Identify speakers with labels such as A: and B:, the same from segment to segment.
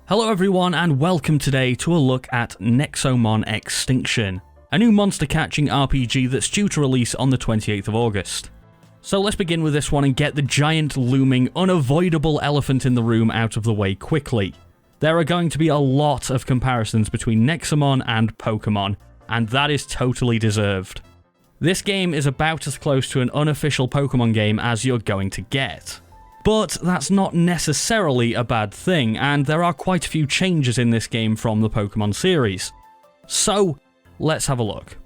A: Hello everyone and welcome today to a look at Nexomon Extinction, a new monster catching RPG that's due to release on the 28th of August. So let's begin with this one and get the giant looming unavoidable elephant in the room out of the way quickly. There are going to be a lot of comparisons between Nexomon and Pokémon, and that is totally deserved. This game is about as close to an unofficial Pokémon game as you're going to get. But that's not necessarily a bad thing, and there are quite a few changes in this game from the Pokémon series. So, let's have a look.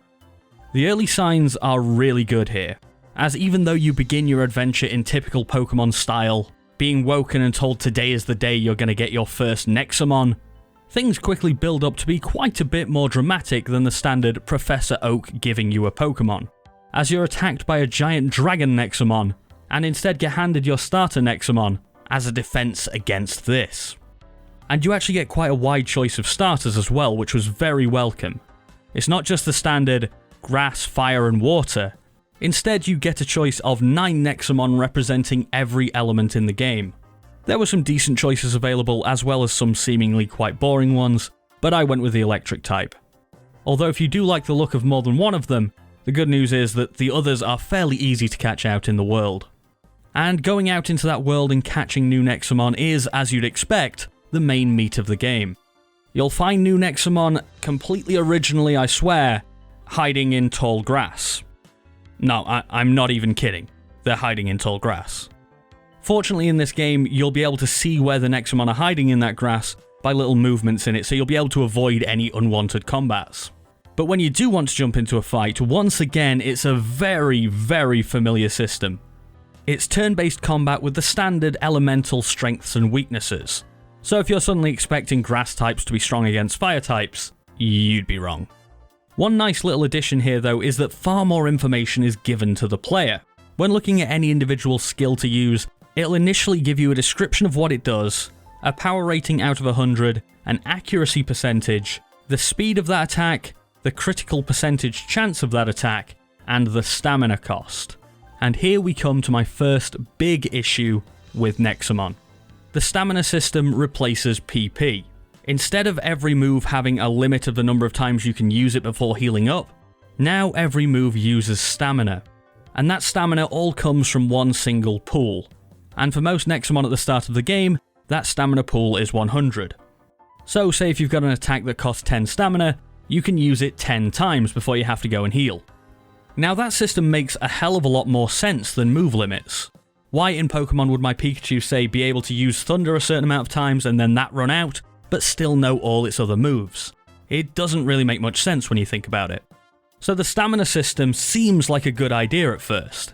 A: The early signs are really good here, as even though you begin your adventure in typical Pokémon style, being woken and told today is the day you're going to get your first Nexomon, things quickly build up to be quite a bit more dramatic than the standard Professor Oak giving you a Pokémon, as you're attacked by a giant dragon Nexomon, and instead get handed your starter Nexomon as a defense against this. And you actually get quite a wide choice of starters as well, which was very welcome. It's not just the standard grass, fire and water. Instead, you get a choice of 9 Nexomon representing every element in the game. There were some decent choices available as well as some seemingly quite boring ones, but I went with the electric type. Although if you do like the look of more than one of them, the good news is that the others are fairly easy to catch out in the world. And going out into that world and catching new Nexomon is, as you'd expect, the main meat of the game. You'll find new Nexomon completely originally, I swear, hiding in tall grass. No, I'm not even kidding. They're hiding in tall grass. Fortunately in this game, you'll be able to see where the Nexomon are hiding in that grass by little movements in it, so you'll be able to avoid any unwanted combats. But when you do want to jump into a fight, once again, it's a very, very familiar system. It's turn-based combat with the standard elemental strengths and weaknesses. So if you're suddenly expecting grass types to be strong against fire types, you'd be wrong. One nice little addition here though is that far more information is given to the player. When looking at any individual skill to use, it'll initially give you a description of what it does, a power rating out of 100, an accuracy percentage, the speed of that attack, the critical percentage chance of that attack, and the stamina cost. And here we come to my first big issue with Nexomon. The stamina system replaces PP. Instead of every move having a limit of the number of times you can use it before healing up, now every move uses stamina. And that stamina all comes from one single pool. And for most Nexomon at the start of the game, that stamina pool is 100. So say if you've got an attack that costs 10 stamina, you can use it 10 times before you have to go and heal. Now that system makes a hell of a lot more sense than move limits. Why in Pokemon would my Pikachu, say, be able to use Thunder a certain amount of times and then that run out, but still know all its other moves? It doesn't really make much sense when you think about it. So the stamina system seems like a good idea at first.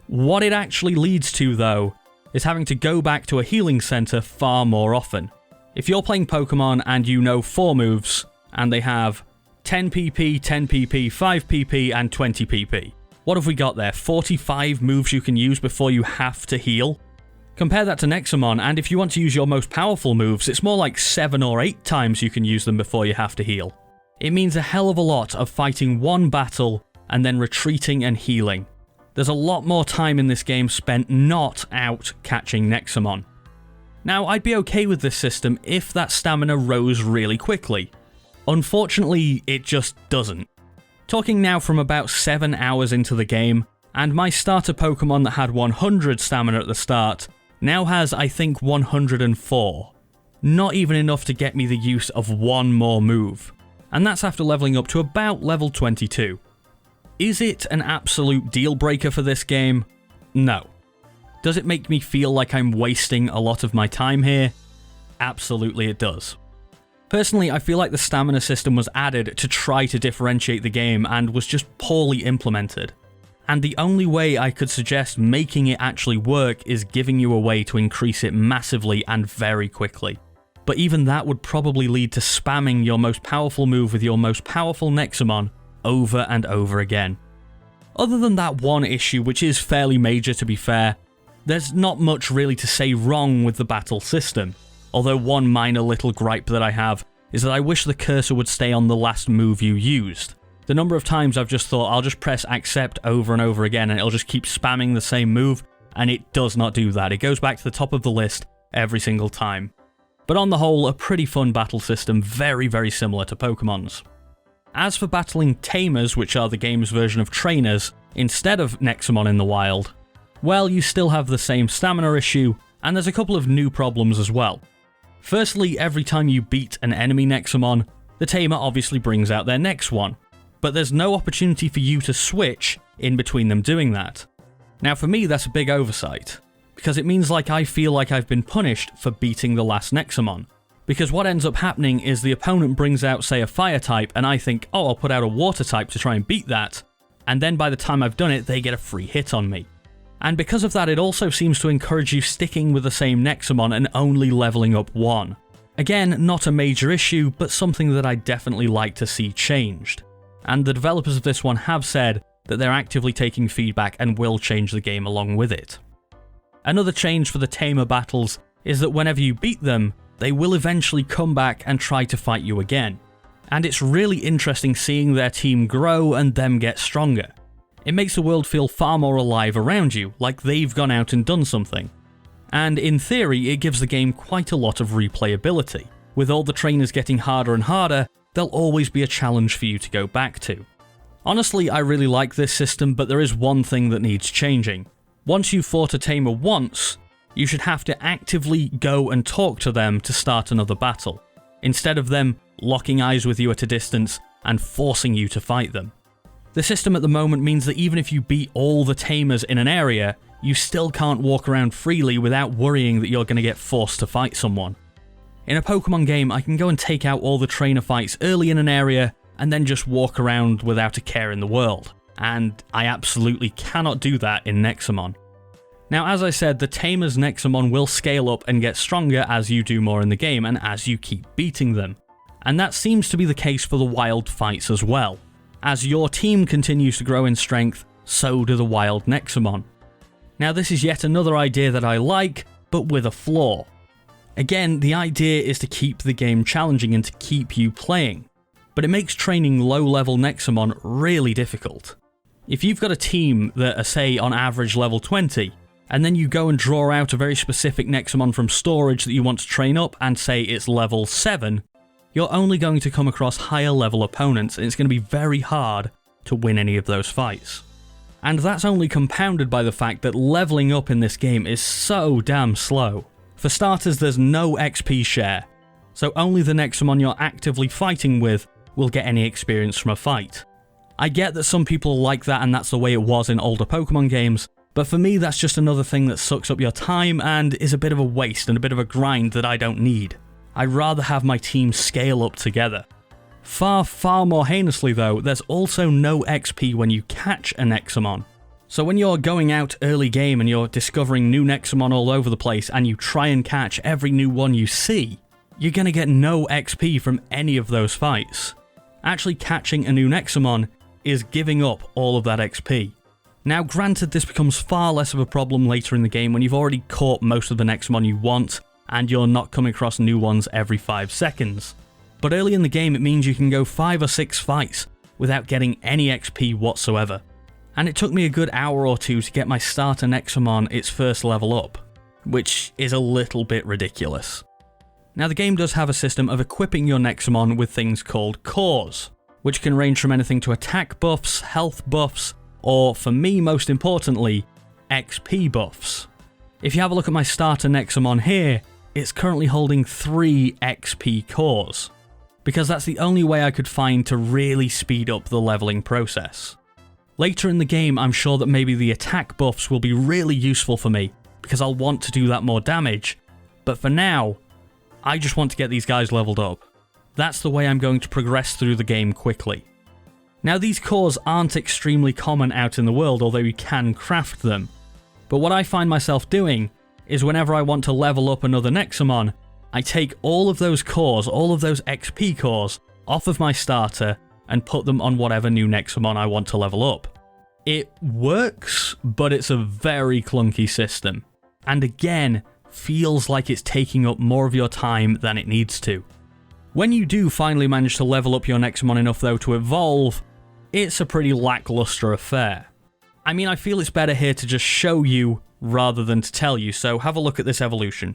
A: What it actually leads to though, is having to go back to a healing center far more often. If you're playing Pokemon and you know 4 moves, and they have 10 PP, 10 PP, 5 PP, and 20 PP. What have we got there? 45 moves you can use before you have to heal? Compare that to Nexomon, and if you want to use your most powerful moves, it's more like 7 or 8 times you can use them before you have to heal. It means a hell of a lot of fighting one battle and then retreating and healing. There's a lot more time in this game spent not out catching Nexomon. Now, I'd be okay with this system if that stamina rose really quickly. Unfortunately, it just doesn't. Talking now from about 7 hours into the game, and my starter Pokemon that had 100 stamina at the start now has, I think, 104. Not even enough to get me the use of one more move. And that's after leveling up to about level 22. Is it an absolute deal breaker for this game? No. Does it make me feel like I'm wasting a lot of my time here? Absolutely it does. Personally, I feel like the stamina system was added to try to differentiate the game and was just poorly implemented. And the only way I could suggest making it actually work is giving you a way to increase it massively and very quickly. But even that would probably lead to spamming your most powerful move with your most powerful Nexomon over and over again. Other than that one issue, which is fairly major to be fair, there's not much really to say wrong with the battle system. Although one minor little gripe that I have is that I wish the cursor would stay on the last move you used. The number of times I've just thought I'll just press accept over and over again and it'll just keep spamming the same move, and it does not do that. It goes back to the top of the list every single time. but on the whole a pretty fun battle system, very similar to Pokemon's. As for battling tamers, which are the game's version of trainers, instead of Nexomon in the wild, well, you still have the same stamina issue, and there's a couple of new problems as well. Firstly, every time you beat an enemy Nexomon, the tamer obviously brings out their next one, but there's no opportunity for you to switch in between them doing that. Now for me that's a big oversight, because it means I feel like I've been punished for beating the last Nexomon. Because what ends up happening is the opponent brings out, say, a fire type, and I think, oh, I'll put out a water type to try and beat that, and then by the time I've done it, they get a free hit on me. And because of that, it also seems to encourage you sticking with the same Nexomon and only leveling up one. Again, not a major issue, but something that I'd definitely like to see changed. And the developers of this one have said that they're actively taking feedback and will change the game along with it. Another change for the tamer battles is that whenever you beat them, they will eventually come back and try to fight you again. And it's really interesting seeing their team grow and them get stronger. It makes the world feel far more alive around you, like they've gone out and done something. And in theory, it gives the game quite a lot of replayability. With all the trainers getting harder and harder, there'll always be a challenge for you to go back to. Honestly, I really like this system, but there is one thing that needs changing. Once you've fought a tamer once, you should have to actively go and talk to them to start another battle, instead of them locking eyes with you at a distance and forcing you to fight them. The system at the moment means that even if you beat all the tamers in an area, you still can't walk around freely without worrying that you're going to get forced to fight someone. In a Pokemon game, I can go and take out all the trainer fights early in an area and then just walk around without a care in the world, and I absolutely cannot do that in Nexomon. Now, as I said, the tamer's Nexomon will scale up and get stronger as you do more in the game and as you keep beating them. And that seems to be the case for the wild fights as well. As your team continues to grow in strength, so do the wild Nexomon. Now, this is yet another idea that I like, but with a flaw. Again, the idea is to keep the game challenging and to keep you playing, but it makes training low-level Nexomon really difficult. If you've got a team that are, say, on average level 20, and then you go and draw out a very specific Nexomon from storage that you want to train up and say it's level 7, you're only going to come across higher level opponents and it's going to be very hard to win any of those fights. And that's only compounded by the fact that leveling up in this game is so damn slow. For starters, there's no XP share, so only the Nexomon you're actively fighting with will get any experience from a fight. I get that some people like that and that's the way it was in older Pokemon games, but for me that's just another thing that sucks up your time and is a bit of a waste and a bit of a grind that I don't need. I'd rather have my team scale up together. Far more heinously though, there's also no XP when you catch a Nexomon. So when you're going out early game and you're discovering new Nexomon all over the place and you try and catch every new one you see, you're gonna get no XP from any of those fights. Actually catching a new Nexomon is giving up all of that XP. Now granted, this becomes far less of a problem later in the game when you've already caught most of the Nexomon you want and you're not coming across new ones every 5 seconds. But early in the game it means you can go 5 or 6 fights without getting any XP whatsoever. And it took me a good hour or two to get my starter Nexomon its first level up, which is a little bit ridiculous. Now the game does have a system of equipping your Nexomon with things called cores, which can range from anything to attack buffs, health buffs, or, for me most importantly, XP buffs. If you have a look at my starter Nexomon here, it's currently holding 3 XP cores, because that's the only way I could find to really speed up the leveling process. Later in the game, I'm sure that maybe the attack buffs will be really useful for me, because I'll want to do that more damage, but for now, I just want to get these guys leveled up. That's the way I'm going to progress through the game quickly. Now these cores aren't extremely common out in the world, although you can craft them. But what I find myself doing is whenever I want to level up another Nexomon, I take all of those cores, all of those XP cores, off of my starter and put them on whatever new Nexomon I want to level up. It works, but it's a very clunky system. And again, feels like it's taking up more of your time than it needs to. When you do finally manage to level up your Nexomon enough though to evolve, it's a pretty lackluster affair. I mean, I feel it's better here to just show you rather than to tell you, so have a look at this evolution.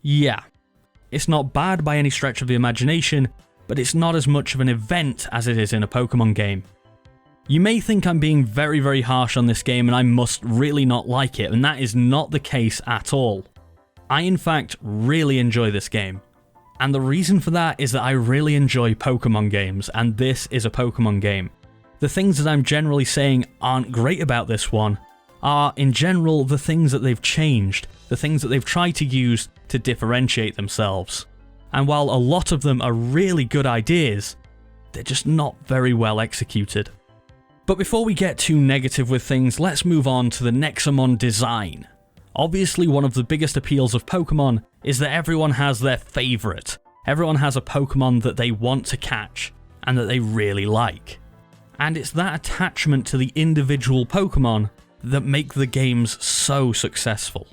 A: Yeah, it's not bad by any stretch of the imagination, but it's not as much of an event as it is in a Pokemon game. You may think I'm being very, very harsh on this game and I must really not like it, and that is not the case at all. I in fact really enjoy this game. And the reason for that is that I really enjoy Pokemon games, and this is a Pokemon game. The things that I'm generally saying aren't great about this one are, in general, the things that they've changed, the things that they've tried to use to differentiate themselves. And while a lot of them are really good ideas, they're just not very well executed. But before we get too negative with things, let's move on to the Nexomon design. Obviously, one of the biggest appeals of Pokemon is that everyone has their favourite. Everyone has a Pokemon that they want to catch and that they really like. And it's that attachment to the individual Pokemon that make the games so successful.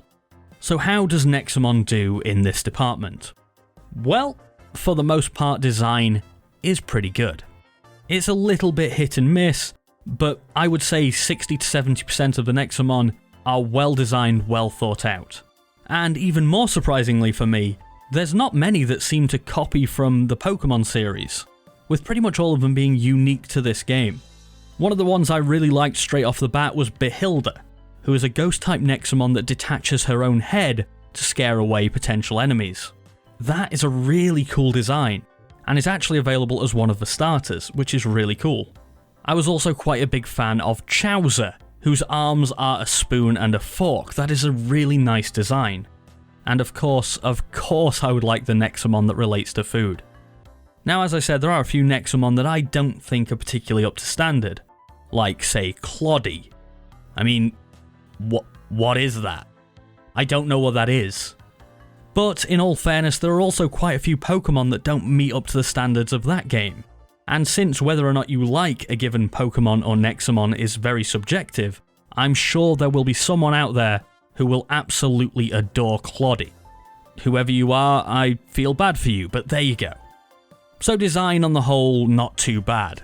A: So how does Nexomon do in this department? Well, for the most part, design is pretty good. It's a little bit hit and miss, but I would say 60 to 70% of the Nexomon are well designed, well thought out. And even more surprisingly for me, there's not many that seem to copy from the Pokemon series, with pretty much all of them being unique to this game. One of the ones I really liked straight off the bat was Behilda, who is a ghost-type Nexomon that detaches her own head to scare away potential enemies. That is a really cool design, and is actually available as one of the starters, which is really cool. I was also quite a big fan of Chowser, whose arms are a spoon and a fork. That is a really nice design. And of course I would like the Nexomon that relates to food. Now, as I said, there are a few Nexomon that I don't think are particularly up to standard. Like, say, Cloddy. I mean, what is that? I don't know what that is. But in all fairness, there are also quite a few Pokemon that don't meet up to the standards of that game. And since whether or not you like a given Pokemon or Nexomon is very subjective, I'm sure there will be someone out there who will absolutely adore Cloddy. Whoever you are, I feel bad for you, but there you go. So design on the whole, not too bad.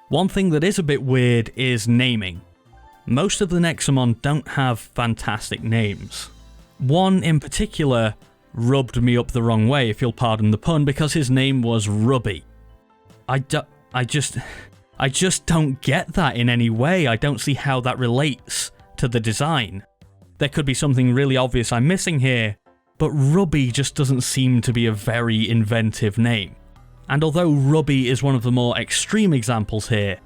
A: One thing that is a bit weird is naming. Most of the Nexomon don't have fantastic names. One in particular rubbed me up the wrong way, if you'll pardon the pun, because his name was Rubby. I just don't get that in any way. I don't see how that relates to the design. There could be something really obvious I'm missing here, but Rubby just doesn't seem to be a very inventive name. And although Rubby is one of the more extreme examples here,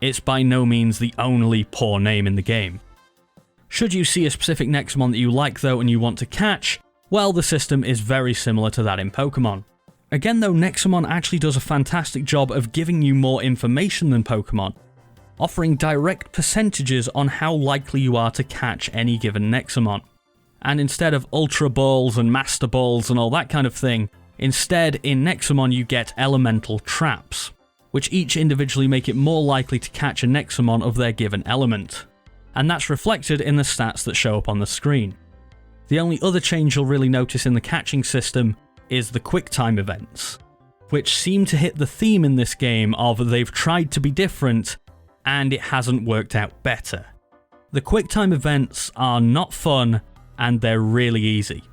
A: it's by no means the only poor name in the game. Should you see a specific Nexomon that you like though and you want to catch, well, the system is very similar to that in Pokemon. Again though, Nexomon actually does a fantastic job of giving you more information than Pokemon, offering direct percentages on how likely you are to catch any given Nexomon. And instead of Ultra Balls and Master Balls and all that kind of thing, instead in Nexomon you get elemental traps, which each individually make it more likely to catch a Nexomon of their given element. And that's reflected in the stats that show up on the screen. The only other change you'll really notice in the catching system is the quick time events, which seem to hit the theme in this game of they've tried to be different and it hasn't worked out better. The quick time events are not fun and they're really easy.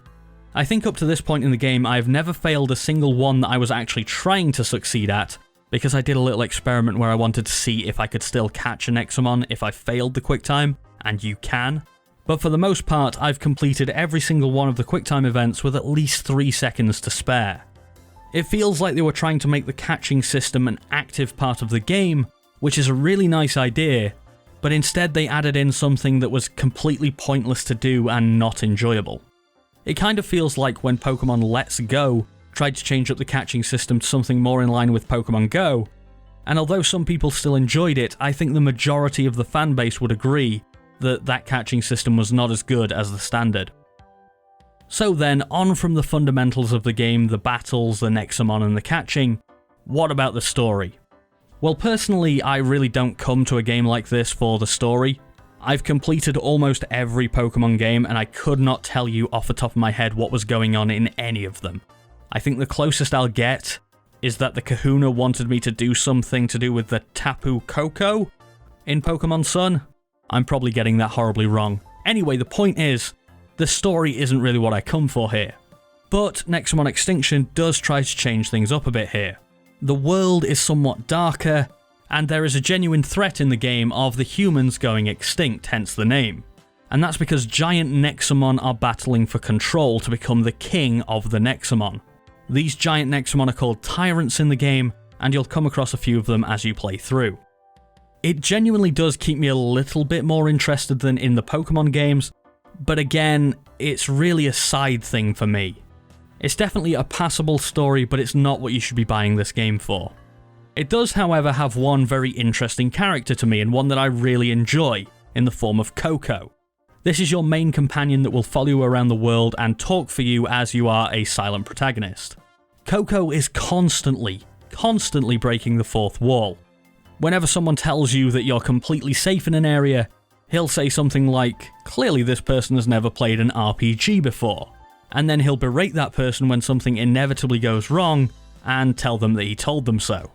A: I think up to this point in the game I've never failed a single one that I was actually trying to succeed at, because I did a little experiment where I wanted to see if I could still catch a Nexomon if I failed the quick time, and you can. But for the most part, I've completed every single one of the quick time events with at least 3 seconds to spare. It feels like they were trying to make the catching system an active part of the game, which is a really nice idea, but instead they added in something that was completely pointless to do and not enjoyable. It kind of feels like when Pokemon Let's Go tried to change up the catching system to something more in line with Pokemon Go, and although some people still enjoyed it, I think the majority of the fanbase would agree that that catching system was not as good as the standard. So then, on from the fundamentals of the game, the battles, the Nexomon and the catching, what about the story? Well, personally, I really don't come to a game like this for the story. I've completed almost every Pokemon game and I could not tell you off the top of my head what was going on in any of them. I think the closest I'll get is that the Kahuna wanted me to do something to do with the Tapu Koko in Pokemon Sun. I'm probably getting that horribly wrong. Anyway, the point is, the story isn't really what I come for here. But Nexomon Extinction does try to change things up a bit here. The world is somewhat darker, and there is a genuine threat in the game of the humans going extinct, hence the name. And that's because giant Nexomon are battling for control to become the king of the Nexomon. These giant Nexomon are called tyrants in the game, and you'll come across a few of them as you play through. It genuinely does keep me a little bit more interested than in the Pokémon games, but again, it's really a side thing for me. It's definitely a passable story, but it's not what you should be buying this game for. It does, however, have one very interesting character to me, and one that I really enjoy, in the form of Coco. This is your main companion that will follow you around the world and talk for you as you are a silent protagonist. Coco is constantly breaking the fourth wall. Whenever someone tells you that you're completely safe in an area, he'll say something like, clearly this person has never played an RPG before, and then he'll berate that person when something inevitably goes wrong and tell them that he told them so.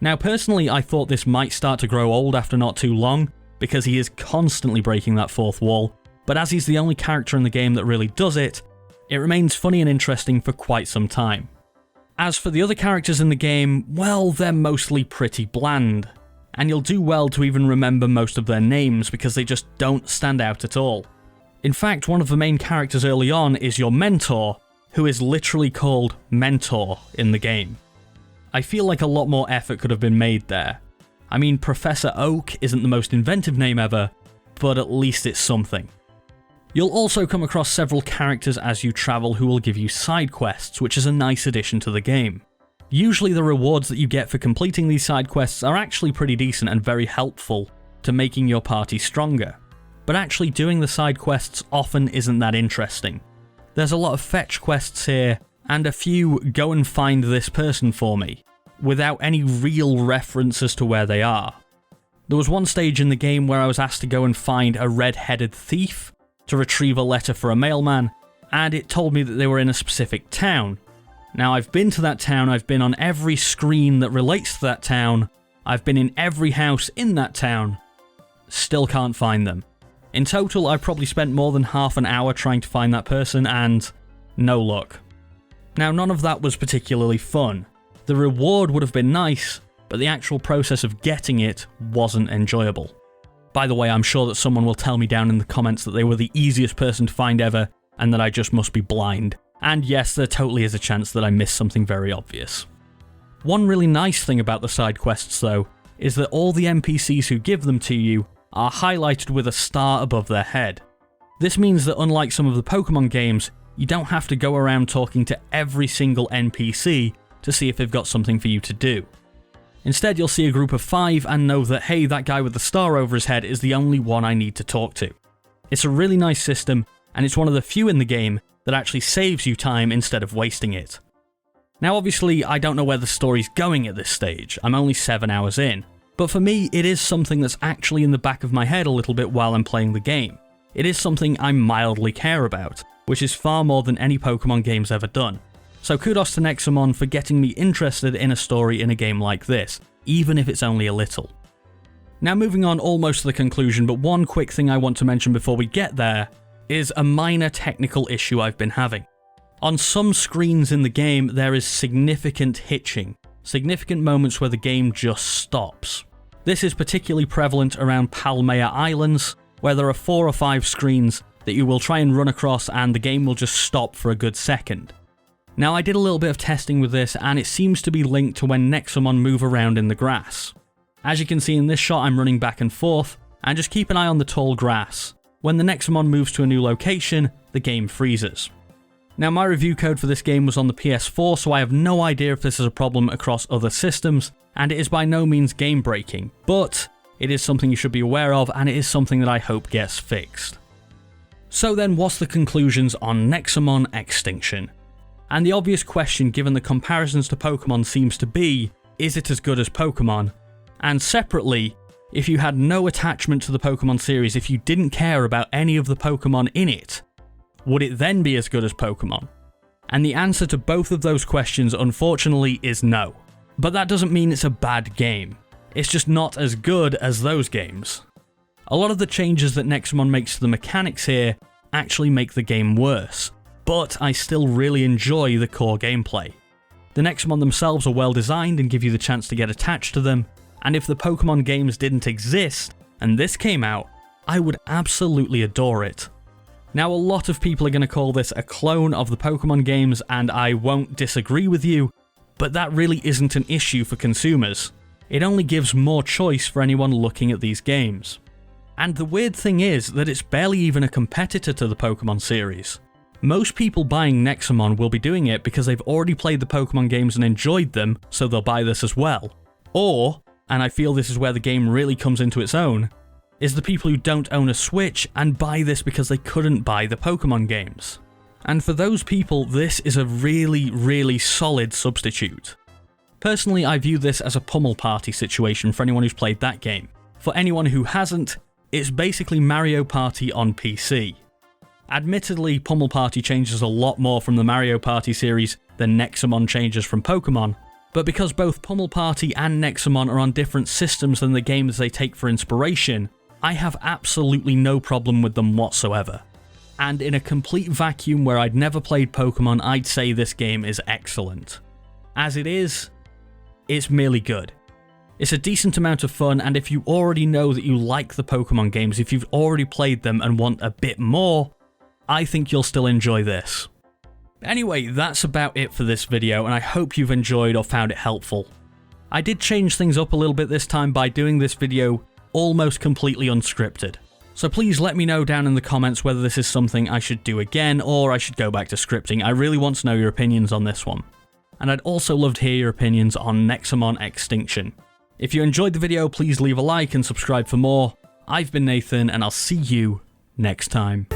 A: Now personally, I thought this might start to grow old after not too long, because he is constantly breaking that fourth wall, but as he's the only character in the game that really does it, it remains funny and interesting for quite some time. As for the other characters in the game, well, they're mostly pretty bland, and you'll do well to even remember most of their names because they just don't stand out at all. In fact, one of the main characters early on is your mentor, who is literally called Mentor in the game. I feel like a lot more effort could have been made there. I mean, Professor Oak isn't the most inventive name ever, but at least it's something. You'll also come across several characters as you travel who will give you side quests, which is a nice addition to the game. Usually the rewards that you get for completing these side quests are actually pretty decent and very helpful to making your party stronger. But actually doing the side quests often isn't that interesting. There's a lot of fetch quests here, and a few go and find this person for me, without any real reference as to where they are. There was one stage in the game where I was asked to go and find a red-headed thief to retrieve a letter for a mailman, and it told me that they were in a specific town. Now I've been to that town, I've been on every screen that relates to that town, I've been in every house in that town, still can't find them. In total, I've probably spent more than half an hour trying to find that person, and no luck. Now none of that was particularly fun. The reward would have been nice, but the actual process of getting it wasn't enjoyable. By the way, I'm sure that someone will tell me down in the comments that they were the easiest person to find ever, and that I just must be blind. And yes, there totally is a chance that I missed something very obvious. One really nice thing about the side quests though, is that all the NPCs who give them to you are highlighted with a star above their head. This means that unlike some of the Pokémon games, you don't have to go around talking to every single NPC to see if they've got something for you to do. Instead, you'll see a group of 5 and know that, hey, that guy with the star over his head is the only one I need to talk to. It's a really nice system, and it's one of the few in the game that actually saves you time instead of wasting it. Now obviously, I don't know where the story's going at this stage, I'm only 7 hours in, but for me, it is something that's actually in the back of my head a little bit while I'm playing the game. It is something I mildly care about, which is far more than any Pokémon game's ever done. So kudos to Nexomon for getting me interested in a story in a game like this, even if it's only a little. Now moving on almost to the conclusion, but one quick thing I want to mention before we get there is a minor technical issue I've been having. On some screens in the game there is significant hitching, significant moments where the game just stops. This is particularly prevalent around Palmea Islands, where there are 4 or 5 screens that you will try and run across and the game will just stop for a good second. Now I did a little bit of testing with this and it seems to be linked to when Nexomon move around in the grass. As you can see in this shot, I'm running back and forth, and just keep an eye on the tall grass. When the Nexomon moves to a new location, the game freezes. Now my review code for this game was on the PS4, so I have no idea if this is a problem across other systems, and it is by no means game breaking, but it is something you should be aware of, and it is something that I hope gets fixed. So then, what's the conclusions on Nexomon Extinction? And the obvious question given the comparisons to Pokémon seems to be, is it as good as Pokémon? And separately, if you had no attachment to the Pokémon series, if you didn't care about any of the Pokémon in it, would it then be as good as Pokémon? And the answer to both of those questions, unfortunately, is no. But that doesn't mean it's a bad game. It's just not as good as those games. A lot of the changes that Nexomon makes to the mechanics here actually make the game worse. but I still really enjoy the core gameplay. The Nexomon themselves are well designed and give you the chance to get attached to them, and if the Pokémon games didn't exist, and this came out, I would absolutely adore it. Now, a lot of people are going to call this a clone of the Pokémon games, and I won't disagree with you, but that really isn't an issue for consumers. It only gives more choice for anyone looking at these games. And the weird thing is that it's barely even a competitor to the Pokémon series. Most people buying Nexomon will be doing it because they've already played the Pokémon games and enjoyed them, so they'll buy this as well. Or, and I feel this is where the game really comes into its own, is the people who don't own a Switch and buy this because they couldn't buy the Pokémon games. And for those people, this is a really, really solid substitute. Personally, I view this as a pummel party situation for anyone who's played that game. For anyone who hasn't, it's basically Mario Party on PC. Admittedly, Pummel Party changes a lot more from the Mario Party series than Nexomon changes from Pokémon, but because both Pummel Party and Nexomon are on different systems than the games they take for inspiration, I have absolutely no problem with them whatsoever. And in a complete vacuum where I'd never played Pokémon, I'd say this game is excellent. As it is, it's merely good. It's a decent amount of fun, and if you already know that you like the Pokémon games, if you've already played them and want a bit more, I think you'll still enjoy this. Anyway, that's about it for this video, and I hope you've enjoyed or found it helpful. I did change things up a little bit this time by doing this video almost completely unscripted. So please let me know down in the comments whether this is something I should do again or I should go back to scripting. I really want to know your opinions on this one. And I'd also love to hear your opinions on Nexomon Extinction. If you enjoyed the video, please leave a like and subscribe for more. I've been Nathan, and I'll see you next time.